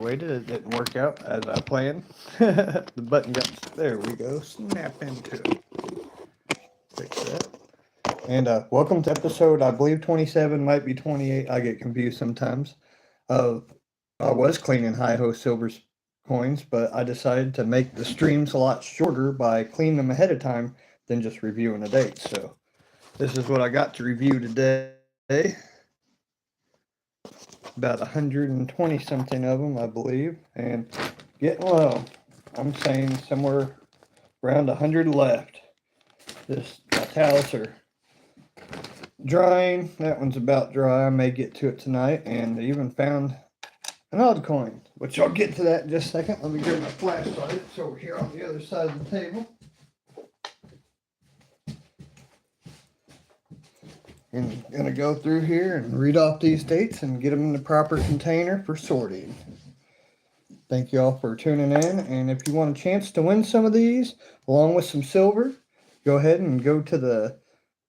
Waited, it didn't work out as I planned. The button got, there we go, snap into it. Fix that. And welcome to episode, I believe 27, might be 28. I get confused sometimes. Of I was cleaning HiHoSilver's coins, but I decided to make the streams a lot shorter by cleaning them ahead of time than just reviewing the dates. So this is what I got to review today. About 120 something of them, I believe, and getting low. I'm saying somewhere around 100 left. This my towels are drying. That one's about dry. I may get to it tonight, and I even found an odd coin, which I'll get to that in just a second. Let me grab my flashlight. It's over here on the other side of the table. And I'm gonna go through here and read off these dates and get them in the proper container for sorting. Thank you all for tuning in, and if you want a chance to win some of these, along with some silver, go ahead and go to the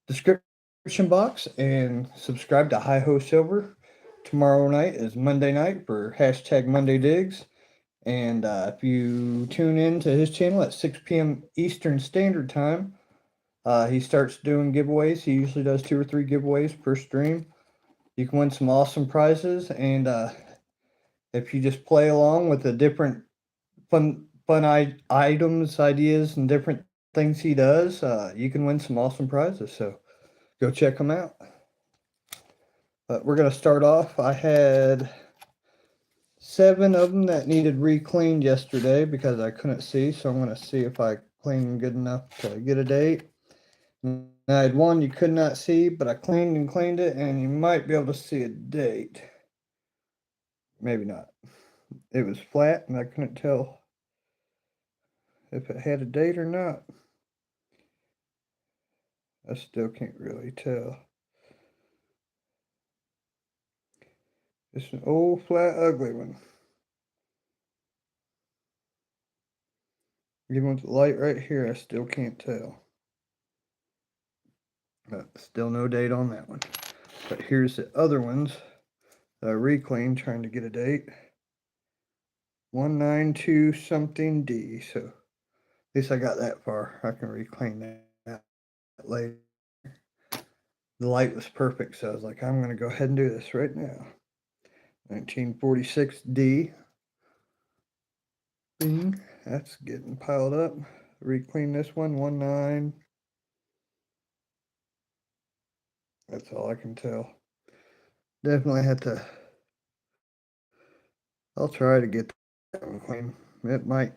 description box and subscribe to HiHoSilver. Tomorrow night is Monday night for hashtag Monday Digs, and if you tune in to his channel at 6 p.m. Eastern Standard Time, he starts doing giveaways. He usually does 2 or 3 giveaways per stream. You can win some awesome prizes, and if you just play along with the different items, ideas, and different things he does, you can win some awesome prizes. So go check them out. But we're gonna start off. I had 7 of them that needed re-cleaned yesterday because I couldn't see. So I'm gonna see if I cleaned them good enough to get a date. And I had 1 you could not see, but I cleaned it, and you might be able to see a date. Maybe not. It was flat, and I couldn't tell if it had a date or not. I still can't really tell. It's an old, flat, ugly one. Even with the light right here, I still can't tell. But still no date on that one. But here's the other ones that I reclaimed, trying to get a date. 192 something D. So at least I got that far. I can reclaim that later. The light was perfect, so I was like, I'm going to go ahead and do this right now. 1946 D. Bing. That's getting piled up. Reclean this one. 19. That's all I can tell. Definitely have to. I'll try to get that one clean. It might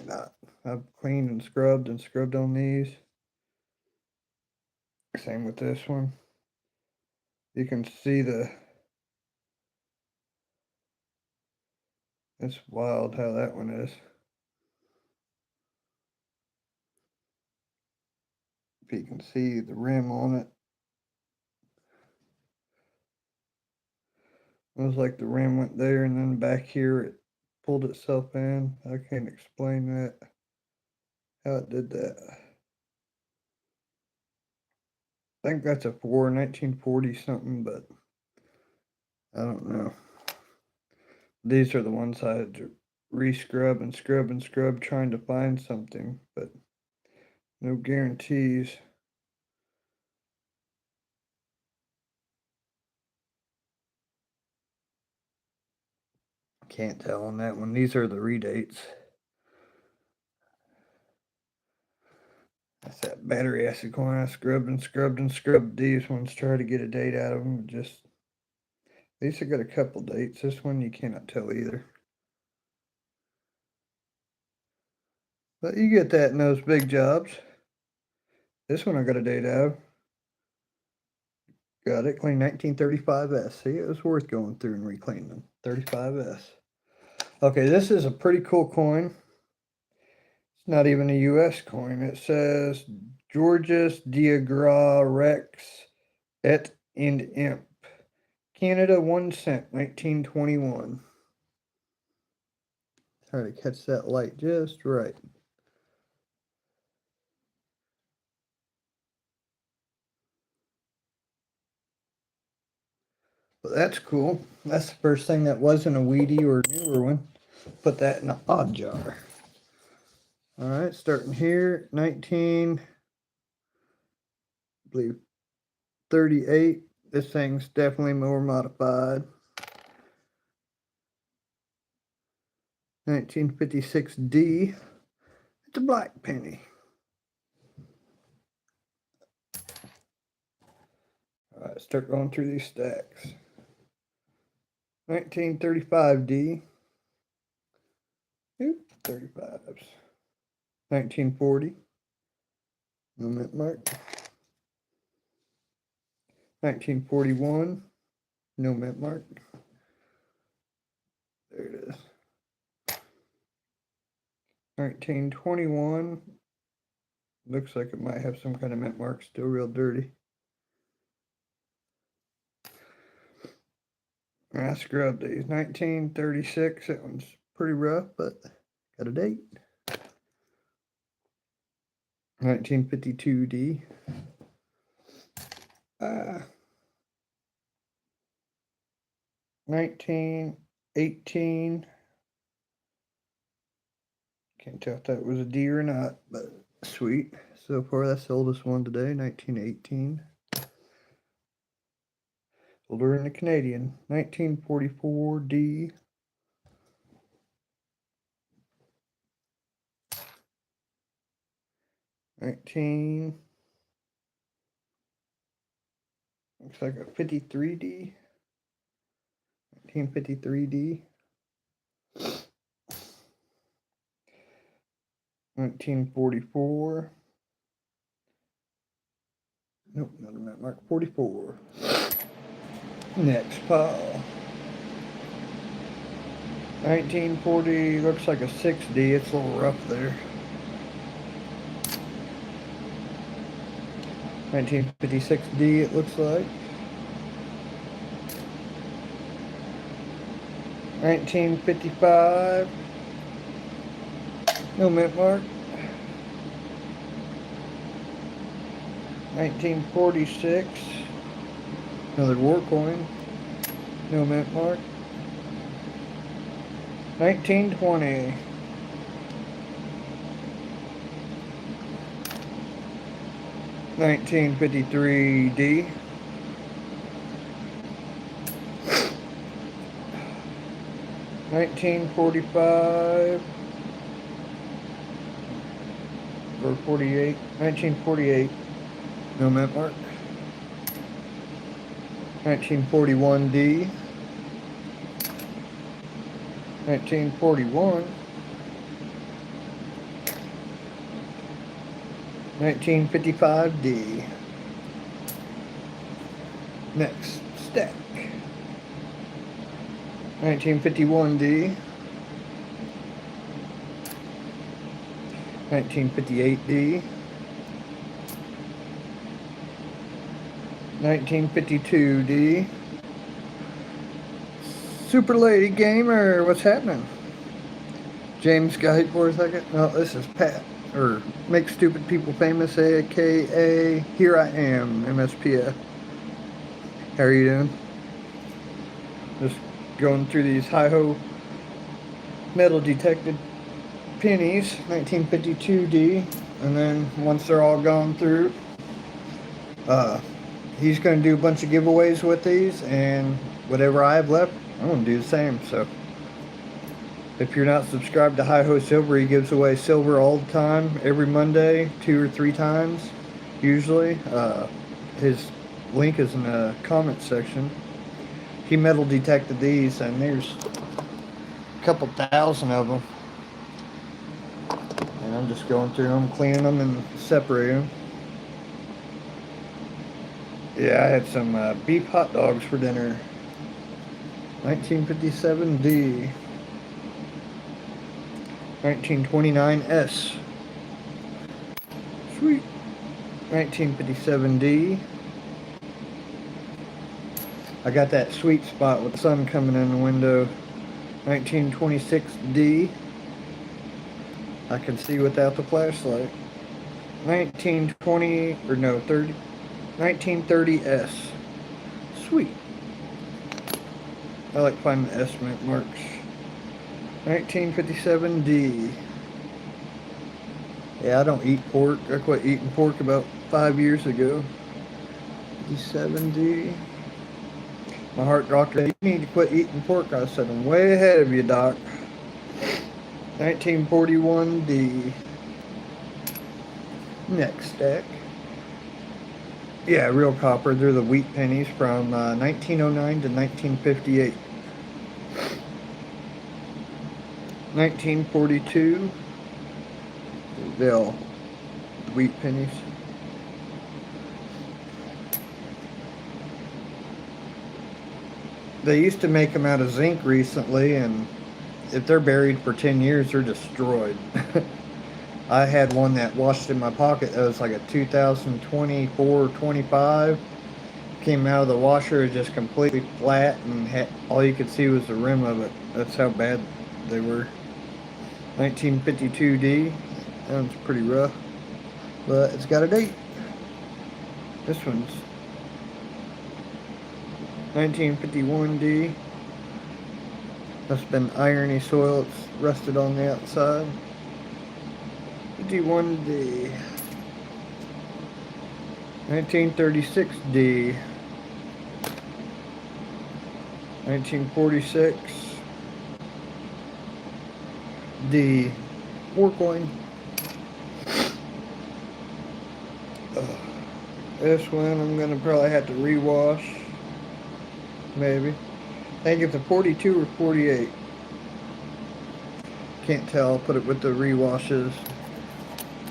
not. I've cleaned and scrubbed on these. Same with this one. You can see it's wild how that one is. If you can see the rim on it. It was like the rim went there, and then back here it pulled itself in. I can't explain that, how it did that. I think that's a 1940 something, but I don't know. These are the ones I had to re-scrub and scrub and scrub trying to find something, but no guarantees. Can't tell on that one. These are the redates. That's that battery acid coin. I scrubbed and scrubbed and scrubbed these ones, try to get a date out of them. Just, these have got a couple dates. This one you cannot tell either. But you get that in those big jobs. This one I got a date out of. Got it, clean 1935S. See, it was worth going through and recleaning them. 35S. Okay, this is a pretty cool coin. It's not even a US coin. It says Georges Diagra Rex et and Imp. Canada 1 cent, 1921. Try to catch that light just right. But that's cool. That's the first thing that wasn't a weedy or newer one. Put that in an odd jar. All right, starting here, 1938. This thing's definitely more modified. 1956D. It's a black penny. All right, start going through these stacks. 1935D. Oop, 35s. 1940. No mint mark. 1941. No mint mark. There it is. 1921. Looks like it might have some kind of mint mark. Still real dirty. I scrubbed these. 1936. That one's pretty rough, but got a date. 1952D. 1918. Can't tell if that was a D or not, but sweet. So far, that's the oldest one today, 1918. Older than the Canadian. 1944D. 19. Looks like a 53D. 1953D. 1944. Nope, another mint mark. 44. Next pile. 1940. Looks like a 6D. It's a little rough there. 1956D. It looks like. 1955. No mint mark. 1946. Another war coin. No mint mark. 1920. 1953D. 1945. Or 48. 1948. No mint mark. 1941D. 1941. 1955D. Next stack. 1951D. 1958D. 1952D. Super Lady Gamer, what's happening? James got hit for a second. No, this is Pat, or Make Stupid People Famous, aka Here I Am, MSPF. How are you doing? Just going through these HiHo metal detected pennies, 1952D, and then once they're all gone through, he's going to do a bunch of giveaways with these, and whatever I have left, I'm going to do the same. So if you're not subscribed to HiHoSilver, he gives away silver all the time, every Monday, 2 or 3 times usually. His link is in the comment section. He metal detected these, and there's a couple thousand of them, and I'm just going through them, cleaning them and separating them. Yeah, I had some beef hot dogs for dinner. 1957D. 1929S. Sweet. 1957D. I got that sweet spot with the sun coming in the window. 1926D. I can see without the flashlight. 1920, or no, 30. 1930S. Sweet. I like finding the estimate marks. 1957D. Yeah, I don't eat pork. I quit eating pork about 5 years ago. 57D. My heart doctor said, you need to quit eating pork. I said, I'm way ahead of you, doc. 1941D. Next stack. Yeah, real copper. They're the wheat pennies from 1909 to 1958. 1942. They'll wheat pennies. They used to make them out of zinc recently, and if they're buried for 10 years, they're destroyed. I had one that washed in my pocket that was like a 2024-25. Came out of the washer just completely flat, and all you could see was the rim of it. That's how bad they were. 1952D. That one's pretty rough, but it's got a date. This one's 1951D. That's been irony soil. It's rusted on the outside. 51D. 1936D. 1946. D. War coin. This one I'm going to probably have to rewash. Maybe. I think it's a 42 or 48. Can't tell. I'll put it with the rewashes.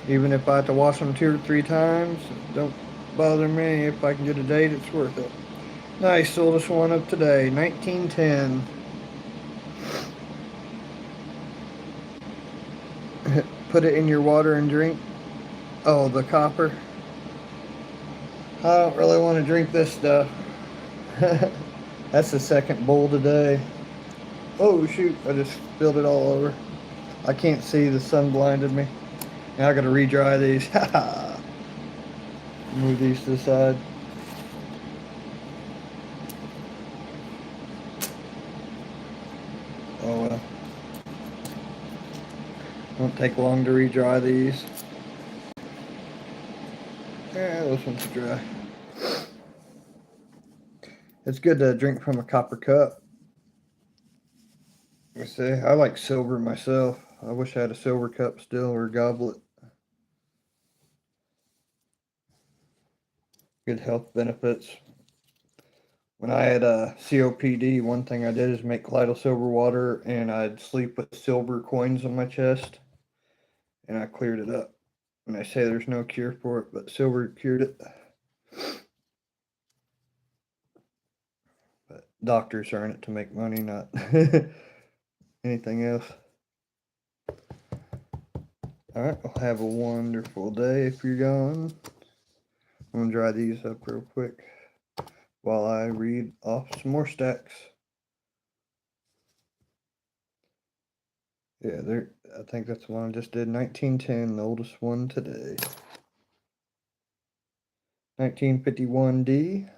Even if I have to wash them 2 or 3 times, don't bother me. If I can get a date, it's worth it. Nice, oldest one of today, 1910. Put it in your water and drink. Oh, the copper. I don't really want to drink this stuff. That's the second bowl today. Oh shoot, I just spilled it all over. I can't see, the sun blinded me. Now I gotta re-dry these. Move these to the side. Oh well. Won't take long to re-dry these. Yeah, those ones are dry. It's good to drink from a copper cup. I say, I like silver myself. I wish I had a silver cup still, or a goblet. Good health benefits. When I had COPD, one thing I did is make colloidal silver water, and I'd sleep with silver coins on my chest, and I cleared it up. And they say there's no cure for it, but silver cured it. But doctors are in it to make money, not anything else. Alright, well, have a wonderful day if you're gone. I'm going to dry these up real quick while I read off some more stacks. Yeah, I think that's the one I just did. 1910, the oldest one today. 1951D.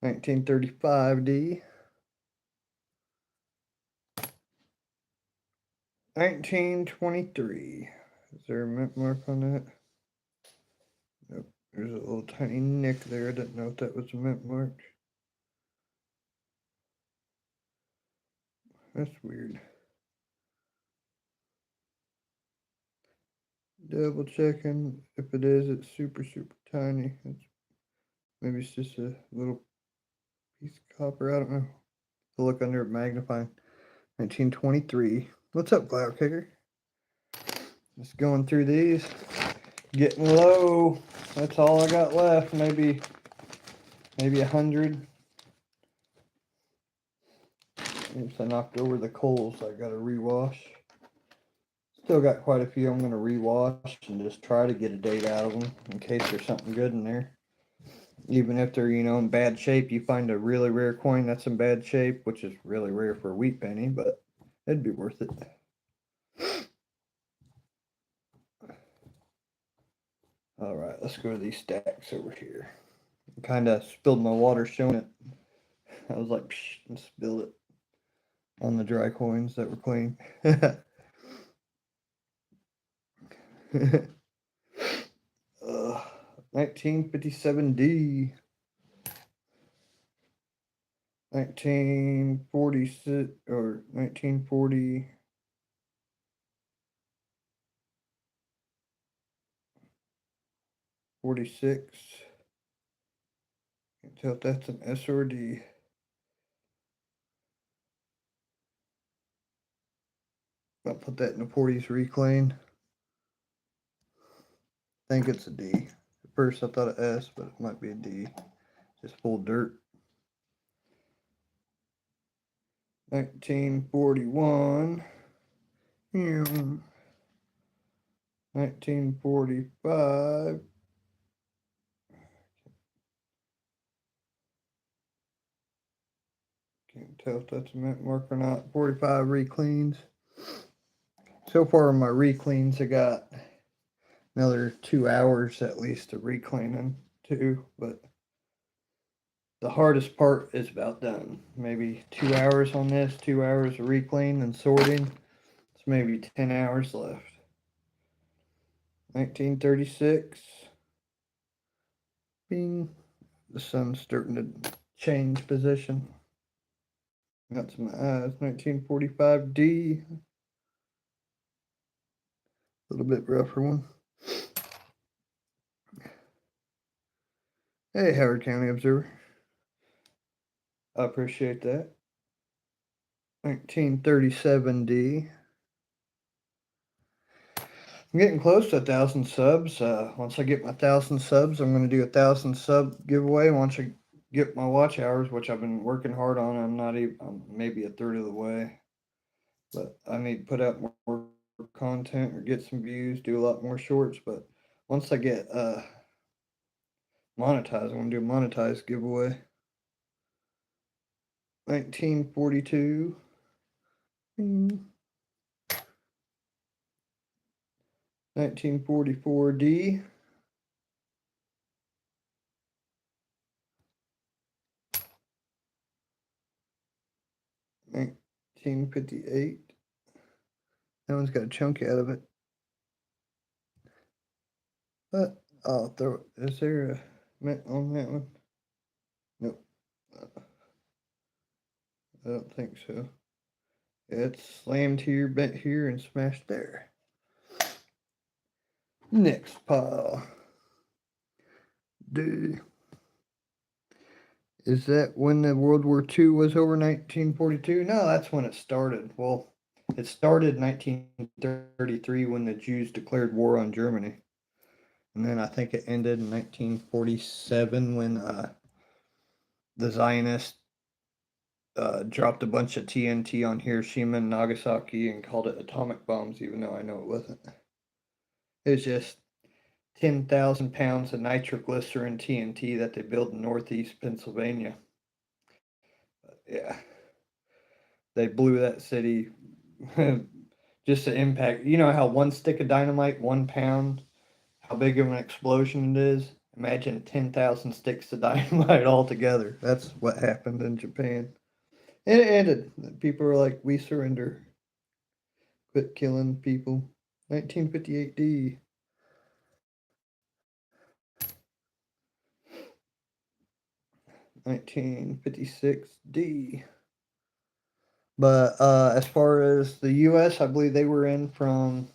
1935D. 1923. Is there a mint mark on that? Nope. There's a little tiny nick there. I didn't know if that was a mint mark. That's weird. Double checking. If it is, it's super, super tiny. Maybe it's just a little piece of copper. I don't know. I'll look under it magnifying. 1923. What's up, Cloud Kicker? Just going through these. Getting low. That's all I got left. Maybe 100. Oops, I knocked over the coals. I got to rewash. Still got quite a few I'm going to rewash and just try to get a date out of them in case there's something good in there. Even if they're, in bad shape, you find a really rare coin that's in bad shape, which is really rare for a wheat penny, but it'd be worth it. All right, let's go to these stacks over here. Kind of spilled my water showing it. I was like, psh, and spilled it on the dry coins that were clean. 1957D. 1946 or 1940. 46. Can't tell if that's an S or a D. I'll put that in the 40s reclane. I think it's a D. At first I thought an S, but it might be a D. Just full dirt. 1941. 1945. Can't tell if that's a mint mark or not. 45 recleans. So far in my recleans, I got another 2 hours at least of recleaning too, but the hardest part is about done. Maybe 2 hours on this, 2 hours of reclean and sorting. It's maybe 10 hours left. 1936. Bing. The sun's starting to change position. Got some eyes. 1945D. A little bit rougher one. Hey, Howard County Observer. I appreciate that. 1937D. I'm getting close to 1,000 subs. Once I get my 1,000 subs, I'm going to do 1,000 sub giveaway. Once I get my watch hours, which I've been working hard on, I'm maybe a third of the way. But I need to put out more content or get some views, do a lot more shorts. But once I get monetized, I'm going to do a monetized giveaway. 1942. 1944D. 1958. That one's got a chunk out of it. But I'll throw it. Is there a mint on that one? Nope. I don't think so. It's slammed here, bent here, and smashed there. Next pile. Dude. Is that when the World War II was over, 1942? No, that's when it started. Well, it started in 1933 when the Jews declared war on Germany. And then I think it ended in 1947 when the Zionists dropped a bunch of TNT on Hiroshima and Nagasaki and called it atomic bombs, even though I know it wasn't. It was just 10,000 pounds of nitroglycerin TNT that they built in northeast Pennsylvania. But yeah, they blew that city. Just the impact. You know how one stick of dynamite, 1 pound, how big of an explosion it is? Imagine 10,000 sticks of dynamite all together. That's what happened in Japan. And it ended. People were like, we surrender. Quit killing people. 1958D. 1956D. But as far as the U.S., I believe they were in from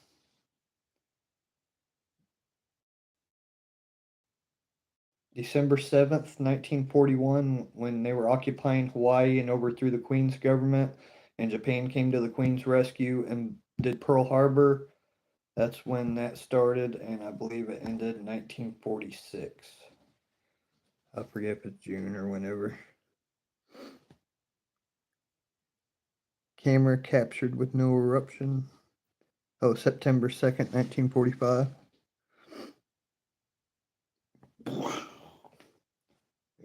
December 7th, 1941, when they were occupying Hawaii and overthrew the Queen's government, and Japan came to the Queen's rescue and did Pearl Harbor. That's when that started, and I believe it ended in 1946. I forget if it's June or whenever. Camera captured with no eruption. Oh, September 2nd, 1945.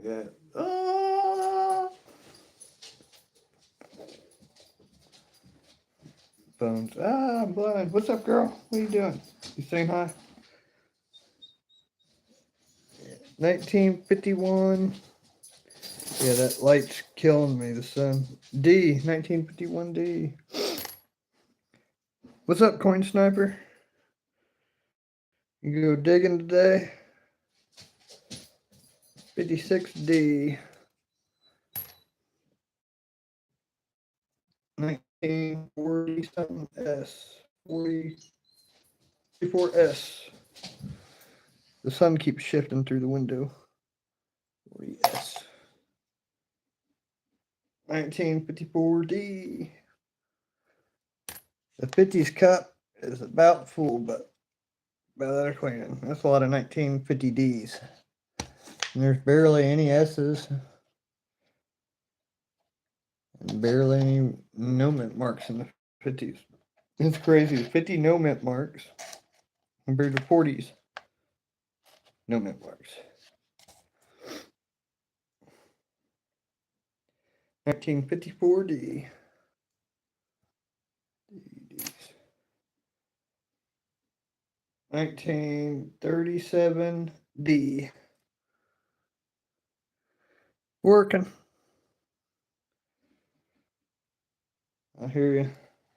Yeah. Phones. I'm blind. What's up, girl? What are you doing? You saying hi? 1951. Yeah, that light's killing me, the sun. D, 1951 D. What's up, Coin Sniper? You go digging today? 56D. 1940 something S. 44S. The sun keeps shifting through the window. 40S. 1954D. The 50s cup is about full, but better cleaning. That's a lot of 1950Ds. And there's barely any S's. And barely any no mint marks in the 50s. It's crazy. 50 no mint marks compared to 40s no mint marks. 1954D. 1937D. Working. I hear you.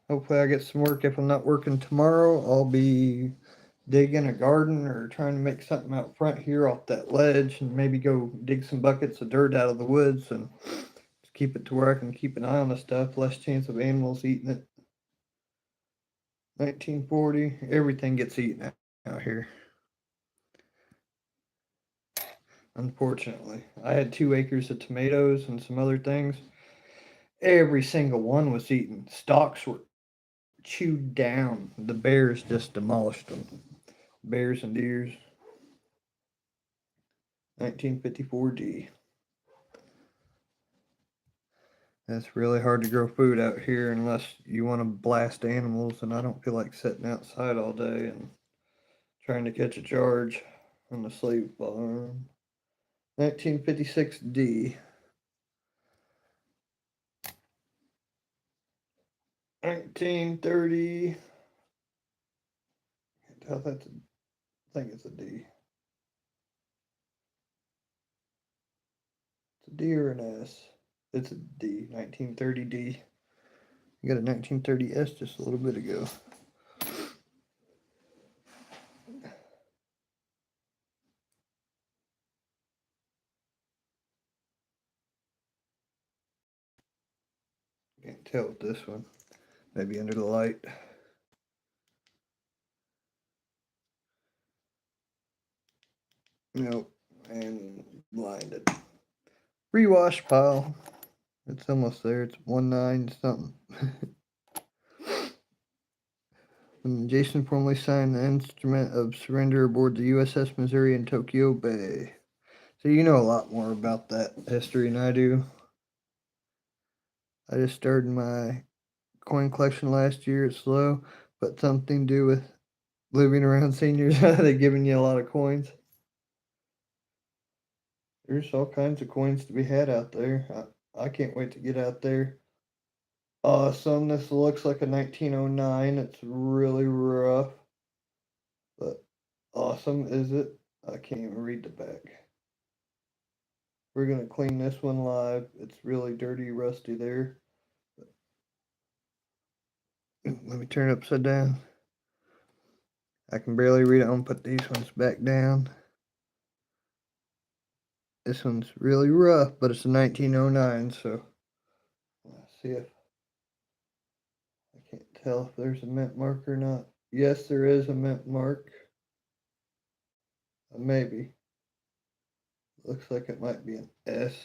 Hopefully I get some work. If I'm not working tomorrow, I'll be digging a garden or trying to make something out front here off that ledge and maybe go dig some buckets of dirt out of the woods and just keep it to where I can keep an eye on the stuff. Less chance of animals eating it. 1940. Everything gets eaten out here. Unfortunately. I had 2 acres of tomatoes and some other things. Every single one was eaten. Stalks were chewed down. The bears just demolished them. Bears and deers. 1954D. It's really hard to grow food out here unless you want to blast animals, and I don't feel like sitting outside all day and trying to catch a charge on the slave farm. 1956D. 1930. Can't tell if that's I think it's a D. It's a D or an S. It's a D. 1930D. You got a 1930S just a little bit ago. Can't tell with this one. Maybe under the light. Nope. And blinded. Rewash pile. It's almost there. It's 19 something. When Jason formally signed the instrument of surrender aboard the USS Missouri in Tokyo Bay. So you know a lot more about that history than I do. I just started my coin collection last year. It's slow, but something to do with living around seniors. They're giving you a lot of coins. There's all kinds of coins to be had out there. I can't wait to get out there. Awesome. This looks like a 1909. It's really rough. But awesome, is it? I can't even read the back. We're going to clean this one live. It's really dirty, rusty there. Let me turn it upside down. I can barely read it. I'm going to put these ones back down. This one's really rough, but it's a 1909, so let's see if I can't tell if there's a mint mark or not. Yes, there is a mint mark. Maybe. Looks like it might be an S.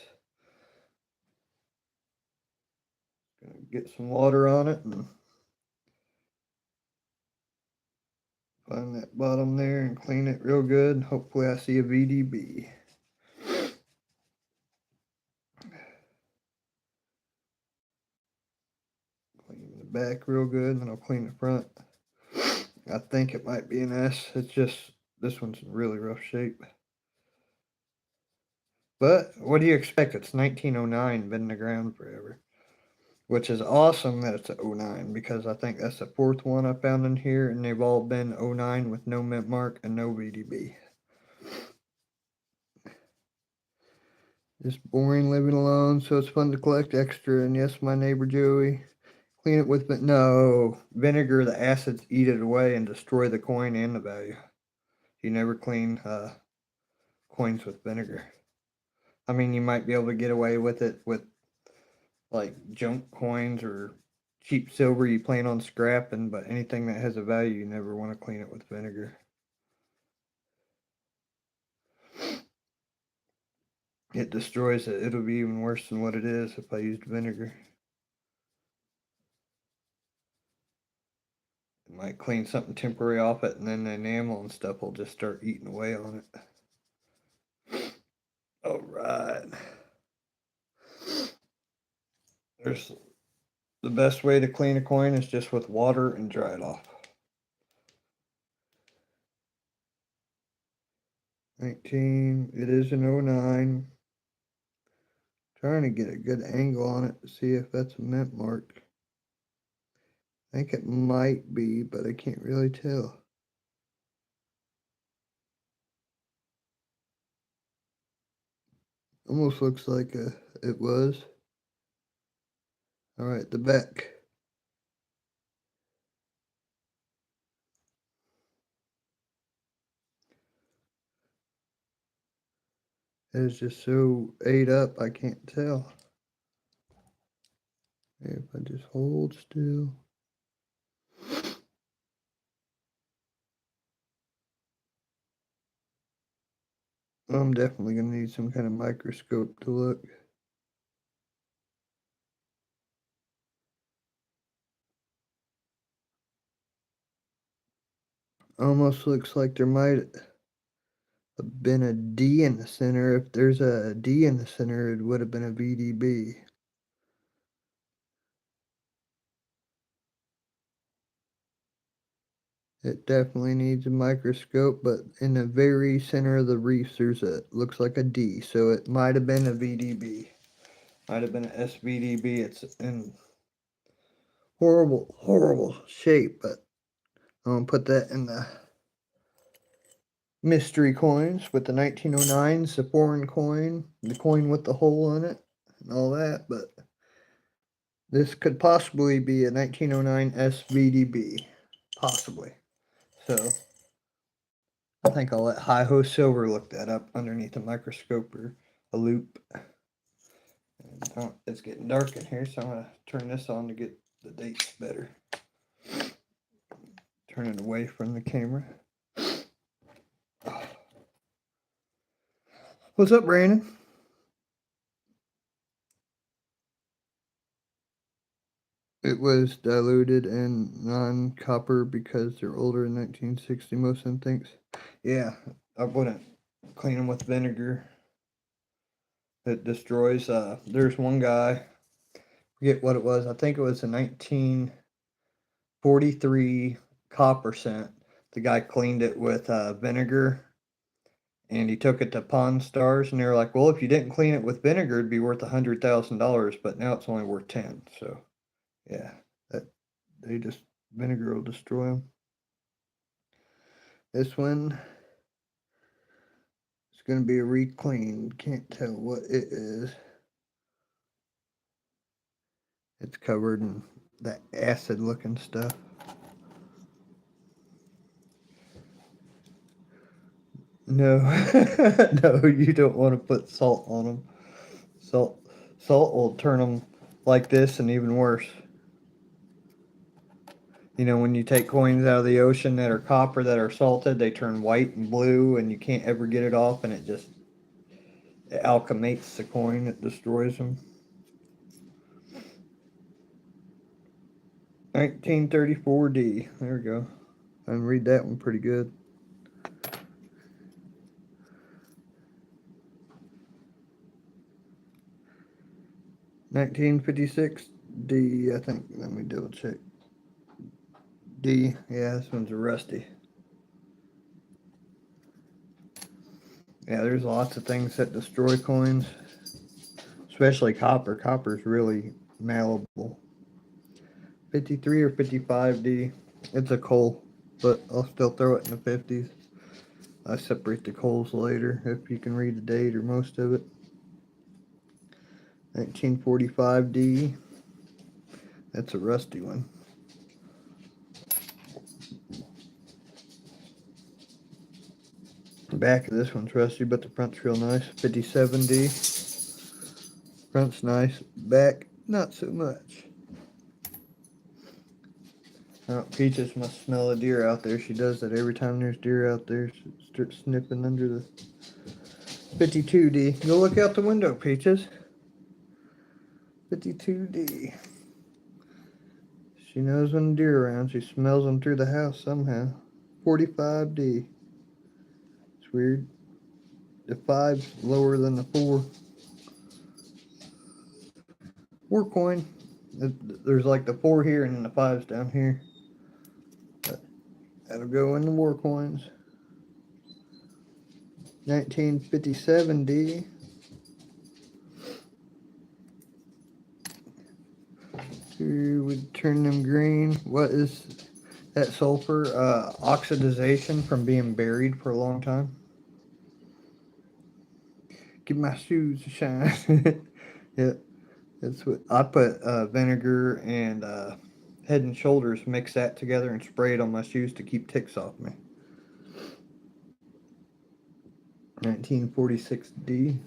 Gonna get some water on it and find that bottom there and clean it real good. Hopefully I see a VDB. Clean the back real good, and then I'll clean the front. I think it might be an S. It's just, this one's in really rough shape. But what do you expect? It's 1909, been in the ground forever. Which is awesome that it's a 09, because I think that's the 4th one I found in here, and they've all been 09 with no mint mark and no VDB. Just boring living alone, so it's fun to collect extra. And yes, my neighbor Joey. Clean it with, no, vinegar, the acids eat it away and destroy the coin and the value. You never clean coins with vinegar. I mean, you might be able to get away with it with like junk coins or cheap silver you plan on scrapping, but anything that has a value, you never want to clean it with vinegar. It destroys it. It'll be even worse than what it is if I used vinegar. It might clean something temporary off it, and then the enamel and stuff will just start eating away on it. All right. There's the best way to clean a coin is just with water and dry it off. 19, it is an 09. Trying to get a good angle on it to see if that's a mint mark. I think it might be, but I can't really tell. Almost looks like it was. All right, the back. It's just so ate up, I can't tell. If I just hold still. I'm definitely going to need some kind of microscope to look. Almost looks like there might have been a D in the center. If there's a D in the center, it would have been a VDB. It definitely needs a microscope, but in the very center of the reefs, there's looks like a D, so it might have been a VDB. Might have been an SVDB. It's in horrible shape, but I'm going to put that in the mystery coins with the 1909s, the foreign coin, the coin with the hole in it, and all that, but this could possibly be a 1909 SVDB, possibly. So I think I'll let HiHoSilver look that up underneath a microscope or a loop. And, it's getting dark in here, so I'm going to turn this on to get the dates better. Turn it away from the camera. What's up, Brandon? It was diluted and non-copper because they're older than 1960, most of them thinks. Yeah, I wouldn't clean them with vinegar. It destroys. There's one guy, forget what it was. I think it was a 1943 copper cent. The guy cleaned it with vinegar, and he took it to Pawn Stars, and they were like, "Well, if you didn't clean it with vinegar, it'd be worth $100,000, but now it's only worth 10." So, yeah, that they just vinegar will destroy them. This one is going to be a reclean. Can't tell what it is. It's covered in that acid looking stuff. No, no, you don't want to put salt on them. Salt will turn them like this and even worse. You know, when you take coins out of the ocean that are copper that are salted, they turn white and blue, and you can't ever get it off, and it alchemates the coin. It destroys them. 1934D. There we go. I can read that one pretty good. 1956 D, I think. Let me double check. D, yeah, this one's a rusty. Yeah, there's lots of things that destroy coins, especially copper. Copper's really malleable. 53 or 55D. It's a coal, but I'll still throw it in the 50s. I separate the coals later if you can read the date or most of it. 1945D. That's a rusty one. The back of this one's rusty, but the front's real nice. 57D. Front's nice. Back, not so much. Oh, Peaches must smell a deer out there. She does that every time there's deer out there. She starts sniffing under the 52D. Go look out the window, Peaches. 52D. She knows when deer are around. She smells them through the house somehow. 45D. It's weird. The 5's lower than the 4. War coin. There's like the 4 here and then the 5's down here. But that'll go in the war coins. 1957D. Here we turn them green. What is that sulfur? Oxidization from being buried for a long time. Give my shoes a shine. Yeah, that's what I put. Vinegar and Head and Shoulders, mix that together and spray it on my shoes to keep ticks off me. 1946D.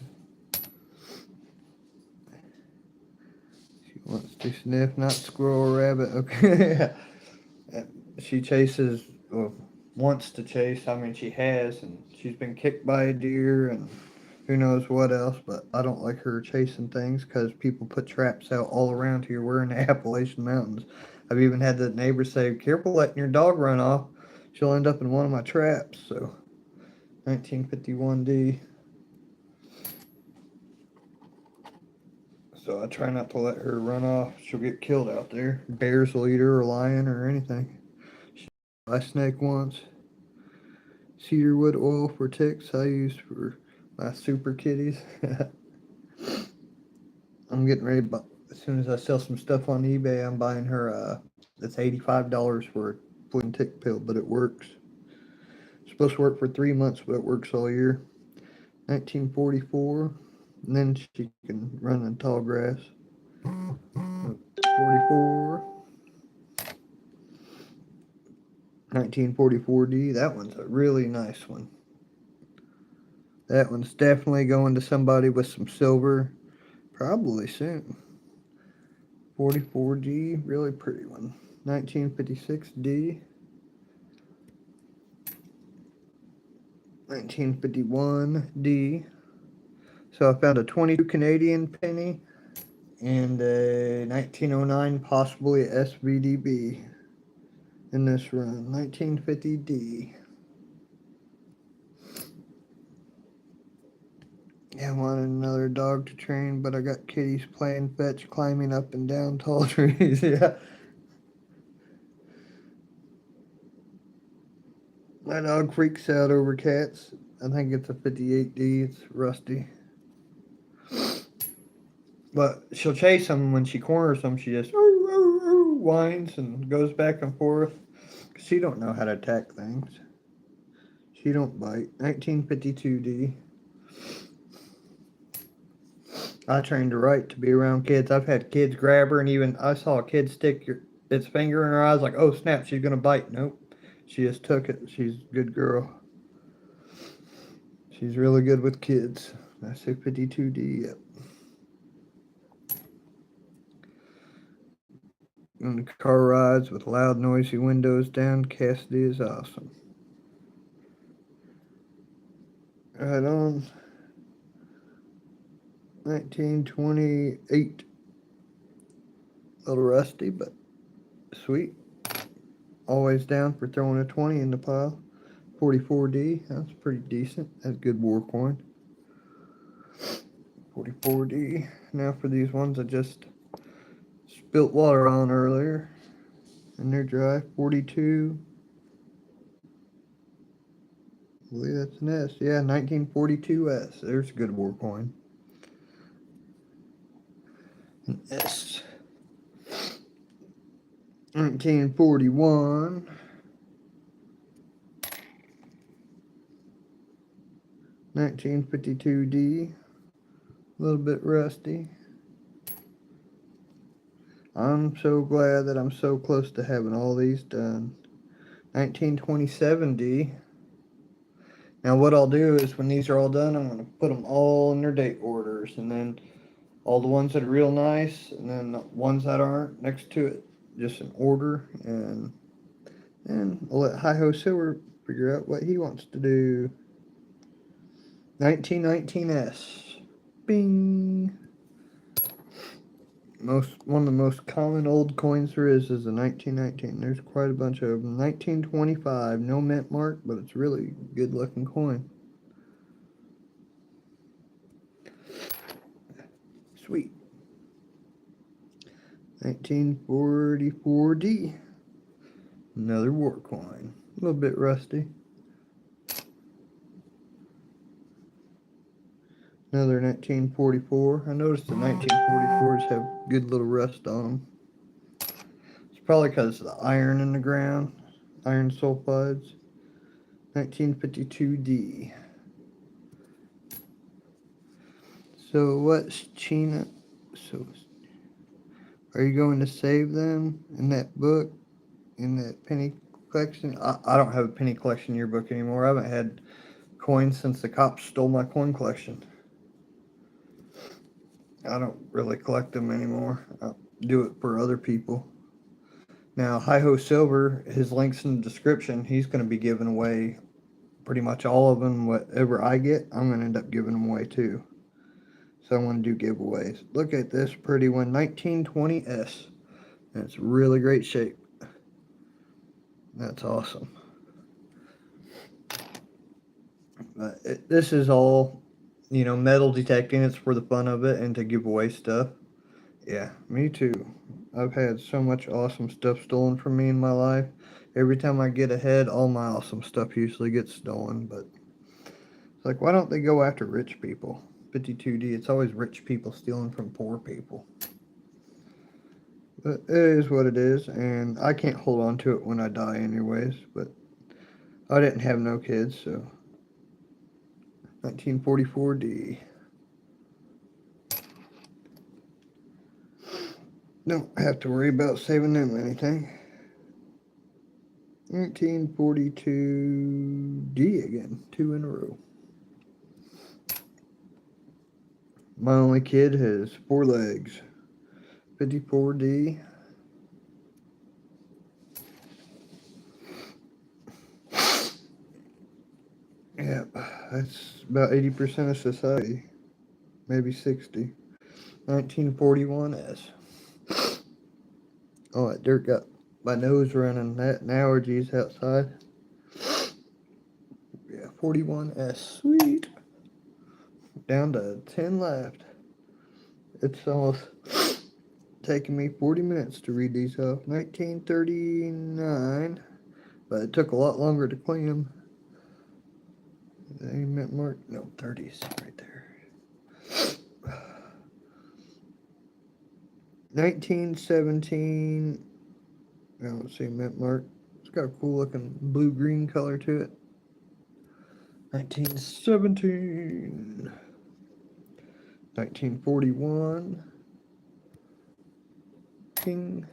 She wants to sniff, not squirrel or rabbit. Okay. She chases, well, wants to chase. I mean, she has, and she's been kicked by a deer and who knows what else, but I don't like her chasing things because people put traps out all around here. We're in the Appalachian Mountains. I've even had the neighbors say, careful letting your dog run off. She'll end up in one of my traps. So, 1951D. So I try not to let her run off. She'll get killed out there. Bears will eat her or lion or anything. I snake once. Cedarwood oil for ticks I use for my super kitties. I'm getting ready to buy, as soon as I sell some stuff on eBay, I'm buying her it's $85 for a poison tick pill, but it works. It's supposed to work for 3 months, but it works all year. 1944, and then she can run in tall grass. 44. 1944D, that one's a really nice one. That one's definitely going to somebody with some silver, probably soon. 44D, really pretty one. 1956D. 1951D. So I found a 22 Canadian penny and a 1909 possibly SVDB in this run. 1950D. Yeah, I wanted another dog to train, but I got kitties playing fetch, climbing up and down tall trees. Yeah. My dog freaks out over cats. I think it's a 58D. It's rusty. But she'll chase them when she corners them. She just whines and goes back and forth. She don't know how to attack things. She don't bite. 1952D. I trained her right to be around kids. I've had kids grab her, and even I saw a kid stick its finger in her eyes like, oh snap, she's gonna bite. Nope. She just took it. She's a good girl. She's really good with kids. I say 52D, yep. And car rides with loud, noisy windows down. Cassidy is awesome. Right on. 1928. A little rusty, but sweet. Always down for throwing a 20 in the pile. 44D. That's pretty decent. That's a good war coin. 44D. Now for these ones I just spilt water on earlier. And they're dry. 42. I believe that's an S. Yeah, 1942S. There's a good war coin. An S. 1941. 1952D. A little bit rusty. I'm so glad that I'm so close to having all these done. 1927 D. Now what I'll do is when these are all done, I'm going to put them all in their date orders, and then all the ones that are real nice, and then the ones that aren't next to it, just in order, and I'll let HiHoSilver figure out what he wants to do. 1919S. Bing. One of the most common old coins there is a 1919. There's quite a bunch of them. 1925, no mint mark, but it's really good looking coin. Sweet. 1944D. Another war coin. A little bit rusty. Another 1944. I noticed the 1944s have good little rust on them. It's probably because of the iron in the ground. Iron sulfides. 1952D. So what's China? So are you going to save them in that book? In that penny collection? I don't have a penny collection yearbook anymore. I haven't had coins since the cops stole my coin collection. I don't really collect them anymore. I do it for other people. Now, HiHoSilver, his link's in the description. He's going to be giving away pretty much all of them. Whatever I get, I'm going to end up giving them away too. So I'm going to do giveaways. Look at this pretty one, 1920S. And it's really great shape. That's awesome. This is all, metal detecting. It's for the fun of it and to give away stuff. Yeah, me too. I've had so much awesome stuff stolen from me in my life. Every time I get ahead, all my awesome stuff usually gets stolen. But it's like, why don't they go after rich people? 52D, it's always rich people stealing from poor people. But it is what it is, and I can't hold on to it when I die anyways. But I didn't have no kids, so 1944D. Don't have to worry about saving them anything. 1942D again, 2 in a row. My only kid has 4 legs. 54D. Yep, that's about 80% of society. Maybe 60. 1941S. Oh, that dirt got my nose running. That and allergies outside. Yeah, 41S. Sweet. Down to 10 left. It's almost taking me 40 minutes to read these off. 1939. But it took a lot longer to clean them. They mint mark? No, 30s right there. 1917. I don't see mint mark. It's got a cool looking blue-green color to it. 1917. 1941. King.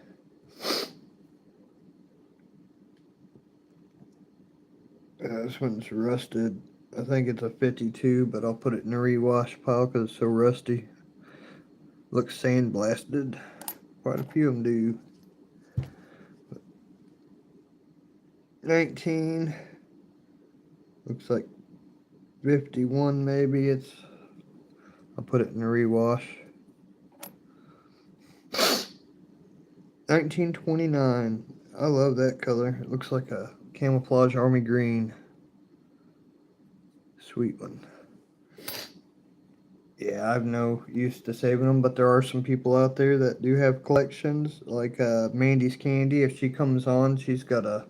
This one's rusted. I think it's a 52, but I'll put it in the rewash pile because it's so rusty. Looks sandblasted. Quite a few of them do. 19. Looks like 51 maybe. I'll put it in the rewash. 1929. I love that color. It looks like a camouflage army green. Sweet one. Yeah, I've no use to saving them, but there are some people out there that do have collections, like Mandy's Candy. If she comes on, she's got a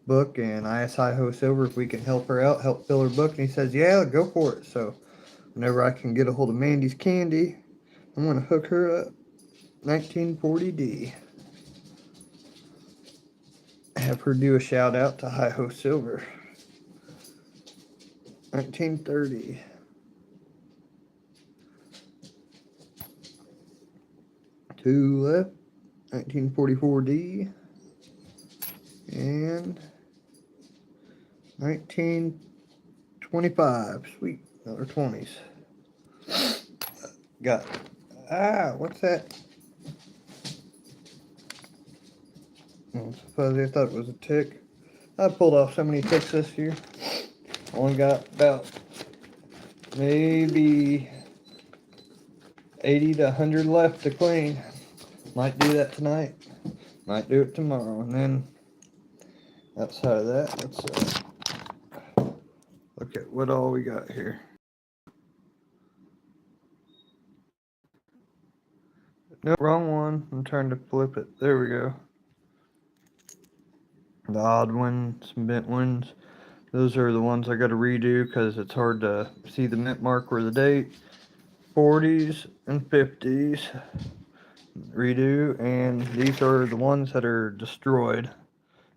book, and I asked HiHoSilver if we can help her out, help fill her book, and he says, yeah, go for it. So whenever I can get a hold of Mandy's Candy, I'm going to hook her up. 1940D. Have her do a shout out to HiHoSilver. 1930. 2 left. 1944D, and 1925. Sweet, another 20s. Got, what's that? Oh, it's fuzzy. I thought it was a tick. I pulled off so many ticks this year. Only got about maybe 80 to 100 left to clean. Might do that tonight. Might do it tomorrow. And then outside of that, let's look at what all we got here. No, wrong one. I'm trying to flip it. There we go. The odd ones, bent ones. Those are the ones I got to redo because it's hard to see the mint mark or the date. 40s and 50s. Redo. And these are the ones that are destroyed.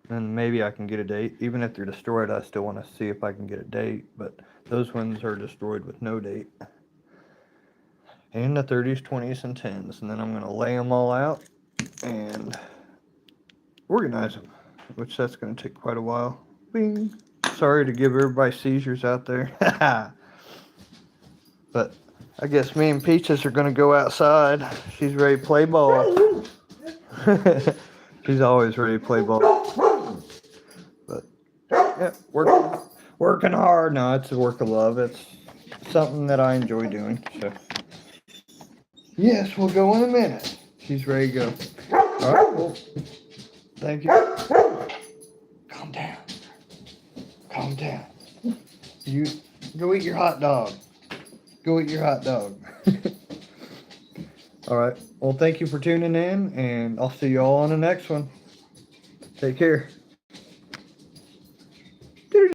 And maybe I can get a date. Even if they're destroyed, I still want to see if I can get a date. But those ones are destroyed with no date. And the 30s, 20s, and 10s. And then I'm going to lay them all out and organize them, which that's going to take quite a while. Bing. Sorry to give everybody seizures out there. But I guess me and Peaches are going to go outside. She's ready to play ball. She's always ready to play ball. But yeah, working hard. No, it's a work of love. It's something that I enjoy doing. So yes, we'll go in a minute. She's ready to go. All right, well, thank you. Calm down. Calm down. You go eat your hot dog. Go eat your hot dog. All right. Well, thank you for tuning in, and I'll see you all on the next one. Take care.